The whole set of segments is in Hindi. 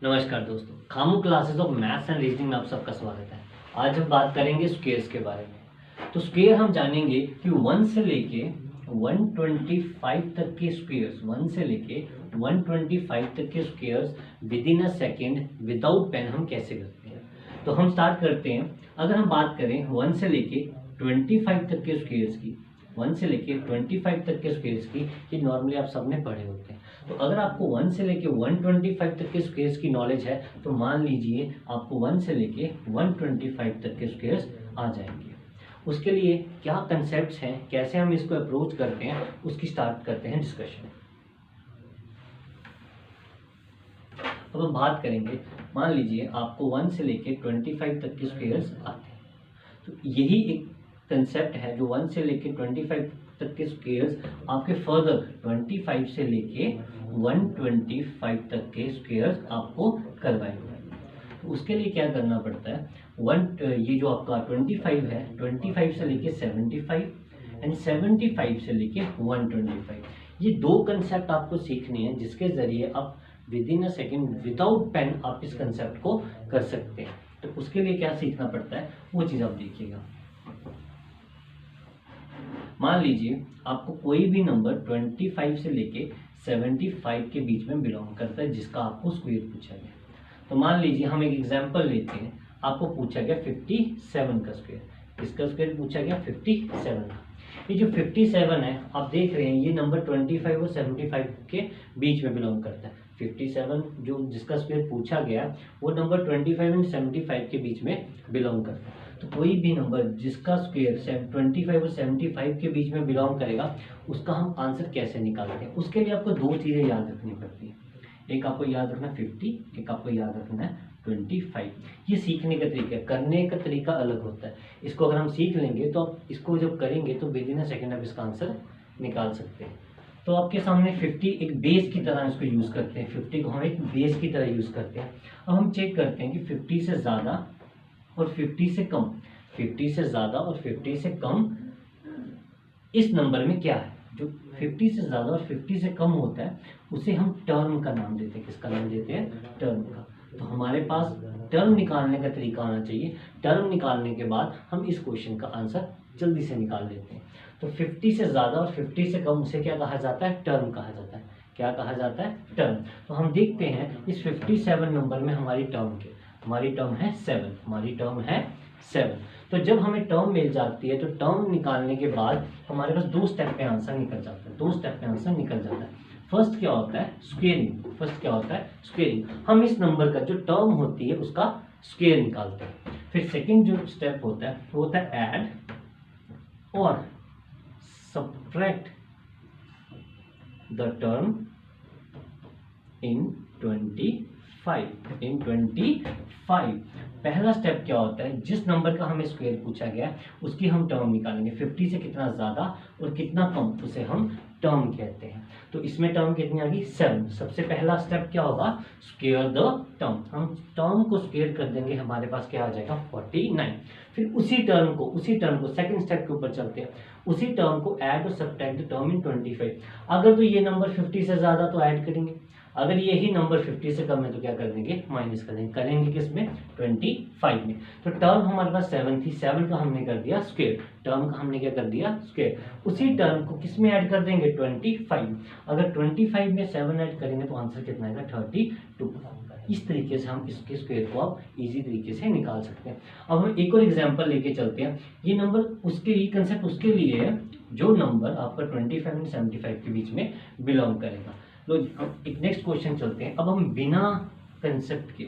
नमस्कार दोस्तों, खामू classes of maths and reasoning में आप सबका स्वागत है। आज हम बात करेंगे स्क्वेयर्स के बारे में। तो स्क्वेयर हम जानेंगे कि 1 से लेके 125 तक के स्क्वेयर्स, 1 से लेके 125 तक के squares within a second without pen हम कैसे करते हैं। तो हम स्टार्ट करते हैं। अगर हम बात करें 1 से लेके 25 तक के स्क्वेयर्स की, 1 से लेके 25 तक के स्क्वेयर्स की, ये नॉर्मली आप सबने पढ़े होते हैं। तो अगर आपको 1 से लेके 125 तक के स्क्वेयर्स की नॉलेज है तो मान लीजिए आपको 1 से लेके 125 तक के स्क्वेयर्स आ जाएंगे। उसके लिए क्या कंसेप्ट्स हैं, कैसे हम इसको अप्रोच करते हैं, उसकी स्टार्ट करते हैं डिस्कशन। अब हम बात करेंगे, मान लीजिए आपको 1 से लेके 25 तक के स्क्वेयर्स आते हैं। तो यही एक कंसेप्ट है जो 1 से लेके 25 तक के स्क्वेयर्स आपके फर्दर 25 से लेके 125 तक के स्क्वेयर्स आपको करवाएंगे। तो उसके लिए क्या करना पड़ता है, ये जो आपका 25 है, 25 से लेके 75 एंड 75 से लेके 125, ये दो कंसेप्ट आपको सीखने हैं जिसके जरिए आप within a second without pen आप इस कंसेप्ट को कर सकते हैं। तो उसके लिए क्या सीखना पड़ता है वो चीज़ आप देखिएगा। मान लीजिए आपको कोई भी नंबर 25 से लेके 75 के बीच में बिलोंग करता है जिसका आपको स्क्वायर पूछा गया। तो मान लीजिए हम एक एग्जांपल लेते हैं, आपको पूछा गया 57 का स्क्वायर। किसका स्क्वायर पूछा गया? 57 का। ये जो 57 है आप देख रहे हैं, ये नंबर 25 और 75 के बीच में बिलोंग करता है। 57 जो जिसका स्क्वायर पूछा गया वो नंबर 25 एंड 75 के बीच में बिलोंग करता है। तो कोई भी नंबर जिसका स्क्वायर 25 और 75 के बीच में बिलोंग करेगा उसका हम आंसर कैसे निकालते हैं। उसके लिए आपको दो चीज़ें याद रखनी पड़ती है। एक आपको याद रखना है 50, एक आपको याद रखना है 25। ये सीखने का तरीका, करने का तरीका अलग होता है। इसको अगर हम सीख लेंगे तो आप इसको जब करेंगे तो विद इन अ सेकेंड आप इसका आंसर निकाल सकते हैं। तो आपके सामने 50 एक बेस की तरह इसको यूज़ करते हैं। 50 को हम एक बेस की तरह यूज़ करते हैं। अब हम चेक करते हैं कि 50 से ज़्यादा और 50 से कम, 50 से ज़्यादा और 50 से कम इस नंबर में क्या है। जो 50 से ज़्यादा और 50 से कम होता है उसे हम टर्म का नाम देते हैं। किसका नाम देते हैं? टर्म का। तो हमारे पास टर्म निकालने का तरीका आना चाहिए। टर्म निकालने के बाद हम इस क्वेश्चन का आंसर जल्दी से निकाल देते हैं। तो 50 से ज़्यादा और 50 से कम उसे क्या कहा जाता है? टर्म कहा जाता है। क्या कहा जाता है? टर्म। तो हम देखते हैं इस 57 नंबर में हमारी टर्म के, हमारी टर्म है 7, हमारी टर्म है 7। तो जब हमें टर्म मिल जाती है तो टर्म निकालने के बाद हमारे पास दो स्टेप पे आंसर निकल जाता है। दो स्टेप पे आंसर निकल जाता है। फर्स्ट क्या होता है? स्क्वेयरिंग। फर्स्ट क्या होता है? स्क्वेयरिंग। हम इस नंबर का जो टर्म होती है उसका स्क्वेयर निकालते हैं। फिर सेकंड जो स्टेप होता है वो होता है ऐड और सब्ट्रैक्ट द टर्म इन 25। पहला स्टेप क्या होता है? जिस नंबर का हमें स्क्वायर पूछा गया है उसकी हम टर्म निकालेंगे। 50 से कितना ज़्यादा और कितना कम उसे हम टर्म कहते हैं। तो इसमें टर्म कितनी आ गई? 7। सबसे पहला स्टेप क्या होगा? Square the term. हम टर्म को स्क्वायर कर देंगे, हमारे पास क्या आ जाएगा? 49। फिर उसी टर्म को सेकंड स्टेप के ऊपर चलते हैं। उसी टर्म को ऐड और सब्ट्रैक्ट द टर्म इन 25। अगर तो ये नंबर 50 से ज़्यादा तो ऐड करेंगे, अगर यही नंबर 50 से कम है तो क्या कर देंगे? माइनस कर देंगे। करेंगे किसमें? 25 में। तो टर्म हमारे पास 7 थी, 7 का हमने कर दिया स्क्वायर, टर्म का हमने क्या कर दिया? स्क्वायर। उसी टर्म को किसमें ऐड कर देंगे? 25। अगर 25 में 7 ऐड करेंगे तो आंसर कितना आएगा? 32। इस तरीके से हम इसके स्क्वायर को आप इजी तरीके से निकाल सकते हैं। अब हम एक और एग्जांपल लेके चलते हैं। ये नंबर उसके, ये कंसेप्ट उसके लिए है जो नंबर आपका 25 और 75 के बीच में बिलोंग करेगा। तो हम एक नेक्स्ट क्वेश्चन चलते हैं। अब हम बिना कंसेप्ट के,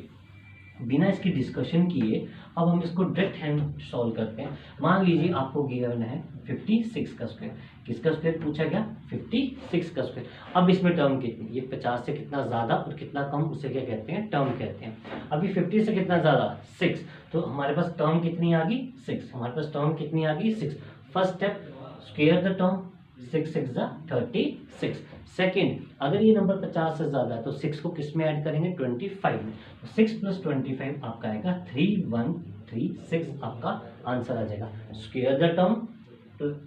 बिना इसकी डिस्कशन किए अब हम इसको डायरेक्ट हैंड सॉल्व करते हैं। मान लीजिए आपको गिवन है 56 का स्क्वायर। किसका स्क्वायर पूछा गया? 56 का स्क्वायर। अब इसमें टर्म कितनी? ये 50 से कितना ज़्यादा और कितना कम उसे क्या कहते हैं? टर्म कहते हैं। अभी 50 से कितना ज़्यादा? 6। तो हमारे पास टर्म कितनी आ गई? 6। हमारे पास टर्म कितनी आ गई? 6। First step square the term, 6 6 36। Second, अगर ये नंबर 50 से ज़्यादा है तो 6 को किस में ऐड करेंगे? 25 में। तो 6 + 25 आपका आएगा 3136। आपका आंसर आ जाएगा। Square the term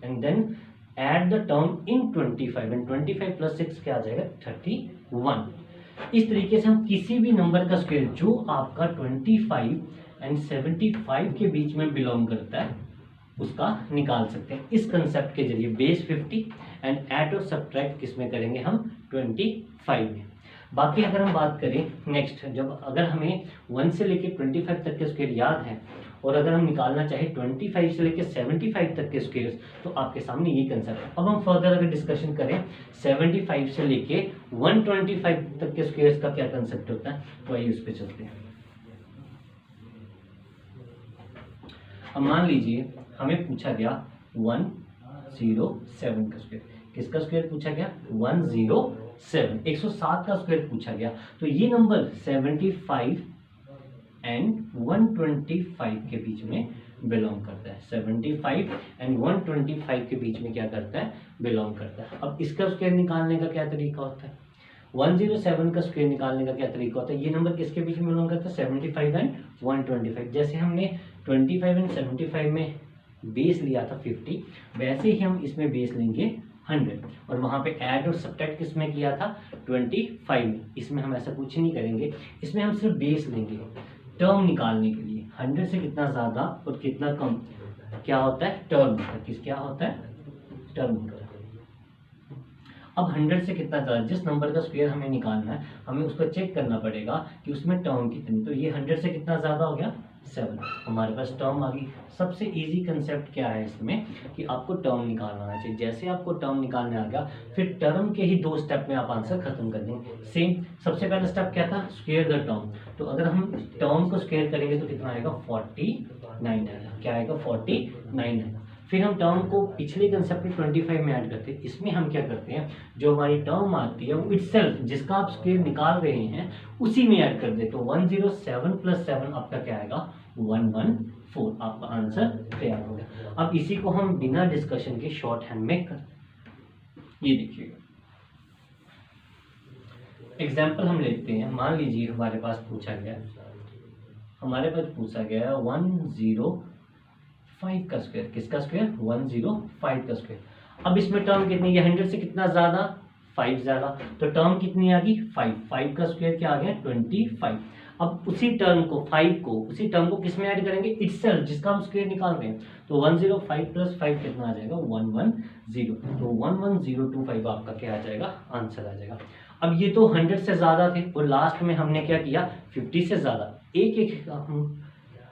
and then add the term in 25 and 25 + 6 क्या आ जाएगा? 31। इस तरीके से हम किसी भी नंबर का स्क्वायर जो आपका 25 एंड 75 के बीच में बिलोंग करता है उसका निकाल सकते हैं इस कंसेप्ट के जरिए। बेस 50 एंड ऐड और सब्ट्रैक्ट किस में करेंगे हम 25 में। बाकी अगर हम बात करें नेक्स्ट, जब अगर हमें 1 से लेके 25 तक के स्क्वायर याद है और अगर हम निकालना चाहें 25 से लेके 75 तक के स्क्वायर, तो आपके सामने ये कंसेप्ट है। अब हम फर्दर अगर डिस्कशन करें 75 से लेके 125 तक के स्क्वायर का क्या कंसेप्ट होता है, तो आइए उस पर चलते हैं। अब मान लीजिए हमें पूछा गया 107 का स्क्वायर। किसका स्क्वायर पूछा गया? 107, 107 का स्क्वायर पूछा गया। तो ये नंबर 75 एंड 125 के बीच में बिलोंग करता है। 75 एंड 125 के बीच में क्या करता है? बिलोंग करता है। अब इसका स्क्वायर निकालने का क्या तरीका होता है? 107 का स्क्वायर निकालने का क्या तरीका होता है? ये नंबर किसके बीच में बिलोंग करता है? 75 एंड 125। जैसे हमने 25 एंड 75 में बेस लिया था 50, वैसे ही हम इसमें बेस लेंगे 100 और वहाँ पे ऐड और सब्ट्रैक्ट किसमें किया था? 25 में। इसमें हम ऐसा कुछ नहीं करेंगे, इसमें हम सिर्फ बेस लेंगे टर्म निकालने के लिए। 100 से कितना ज़्यादा और कितना कम क्या होता है? टर्म होता है। किस क्या होता है? टर्म होता है। अब 100 से कितना ज़्यादा, जिस नंबर का स्क्वायर हमें निकालना है हमें उसको चेक करना पड़ेगा कि उसमें टर्म कितनी। तो ये 100 से कितना ज़्यादा हो गया? 7। हमारे पास टर्म आ गई। सबसे इजी कंसेप्ट क्या है इसमें कि आपको टर्म निकालना आना चाहिए। जैसे आपको टर्म निकालने आ गया, फिर टर्म के ही 2 स्टेप में आप आंसर खत्म कर देंगे। सेम सबसे पहला स्टेप क्या था? Square the term. तो अगर हम टर्म को स्क्वायर करेंगे तो कितना आएगा? 49 आएगा। क्या आएगा? 49 आएगा। फिर हम टर्म को पिछले कंसेप्ट में 25 में ऐड करते हैं। इसमें हम क्या करते हैं, जो हमारी टर्म आती है वो इटसेल्फ जिसका आप स्क्वायर निकाल रहे हैं उसी में ऐड कर देते। तो 107 + 7 आपका क्या आएगा? 114। आपका आंसर तैयार हो गया। अब इसी को हम बिना डिस्कशन के शॉर्ट हैंड में कर, ये देखिएगा एग्जाम्पल हम लेते हैं। मान लीजिए हमारे पास पूछा गया 105 का स्क्वायर। किसका स्क्वायर? 105 का स्क्वायर। अब इसमें टर्म कितनी है? 100 से कितना ज्यादा? 5 ज्यादा। तो टर्म कितनी आ गई? 5 का स्क्वायर क्या आ गया? 25। अब उसी टर्म को किस में ऐड करेंगे? इटसेल्फ जिसका हम स्क्वायर निकाल रहे हैं। तो 105 + 5 कितना आ जाएगा? 110। तो 11025 आपका क्या आ जाएगा? आंसर आ जाएगा। अब ये तो 100 से ज्यादा थे और लास्ट में हमने क्या किया? 50 से ज्यादा।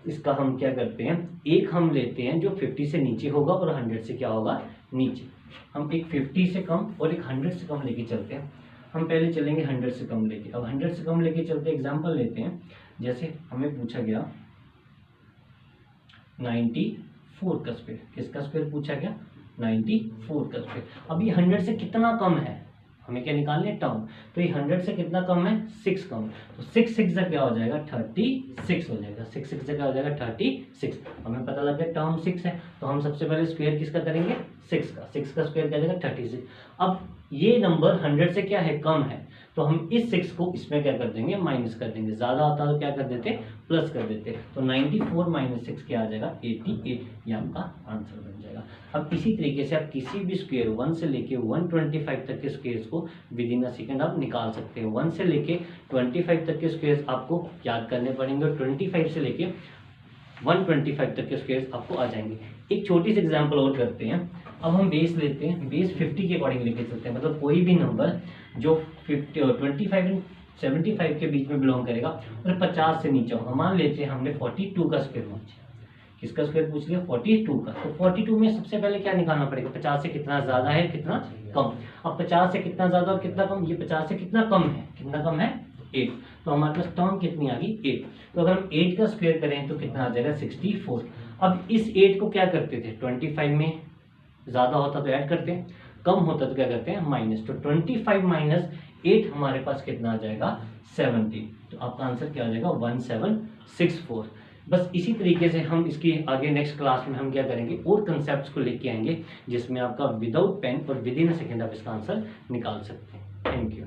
इसका हम क्या करते हैं, एक हम लेते हैं जो 50 से नीचे होगा और 100 से क्या होगा? नीचे। हम एक 50 से कम और एक 100 से कम लेके चलते हैं। हम पहले चलेंगे 100 से कम लेके। अब 100 से कम लेके चलते एग्जांपल लेते हैं। जैसे हमें पूछा गया 94 का स्क्वायर। किसका स्क्वायर पूछा गया? 94 का स्क्वायर। अब ये 100 से कितना कम है? हमें क्या निकालने? टर्म। तो ये 100 से कितना कम है? 6 कम। तो 6 6 से क्या हो जाएगा? 36 हो जाएगा। 6 6 से क्या हो जाएगा? 36। हमें पता लग गया टर्म 6 है, तो हम सबसे पहले स्क्वायर किसका करेंगे? 6 का। 6 का स्क्वायर क्या जाएगा? 36। अब ये नंबर 100 से क्या है? कम है, तो हम इस 6 को इसमें क्या कर देंगे? माइनस कर देंगे। ज़्यादा होता तो क्या कर देते? प्लस कर देते। तो 94 - 6 क्या आ जाएगा? 88। ये आपका आंसर बन जाएगा। अब इसी तरीके से आप किसी भी स्क्वायर 1 से लेके 125 तक के स्क्वायर्स को विदिन अ सेकेंड आप निकाल सकते हैं। 1 से लेके 25 तक के स्क्वायर्स आपको याद करने पड़ेंगे और 25 से लेके 125 तक के स्क्वायर्स आपको आ जाएंगे। एक छोटी सी एग्जांपल और करते हैं। अब हम बेस लेते हैं, बेस 50 के अकॉर्डिंग लेके चलते हैं। मतलब कोई भी नंबर जो 25 एंड 75 के बीच में बिलोंग करेगा और 50 से नीचे होगा। मान लेते हैं हमने 42 का स्क्वायर पूछा। किसका स्क्वायर पूछ लिया? 42 का। तो 42 में सबसे पहले क्या निकालना पड़ेगा? 50 से कितना ज्यादा है, कितना कम। अब 50 से कितना ज्यादा और कितना कम? ये 50 से कितना कम है? कितना कम है? 8। तो हमारे पास टर्म कितनी आ गई? 8। तो अगर हम 8 का स्क्वायर करें तो कितना आ जाएगा? 64। अब इस 8 को क्या करते थे? 25 में ज्यादा होता तो ऐड करते हैं, कम होता तो क्या करते हैं? माइनस। तो 25 - 8 हमारे पास कितना आ जाएगा? 17। तो आपका आंसर क्या आ जाएगा? 1764। बस इसी तरीके से हम इसकी आगे नेक्स्ट क्लास में हम क्या करेंगे, और कंसेप्ट्स को लेके आएंगे जिसमें आपका विदाउट पेन और विदिन अ सेकेंड आप इसका आंसर निकाल सकते हैं। Thank you.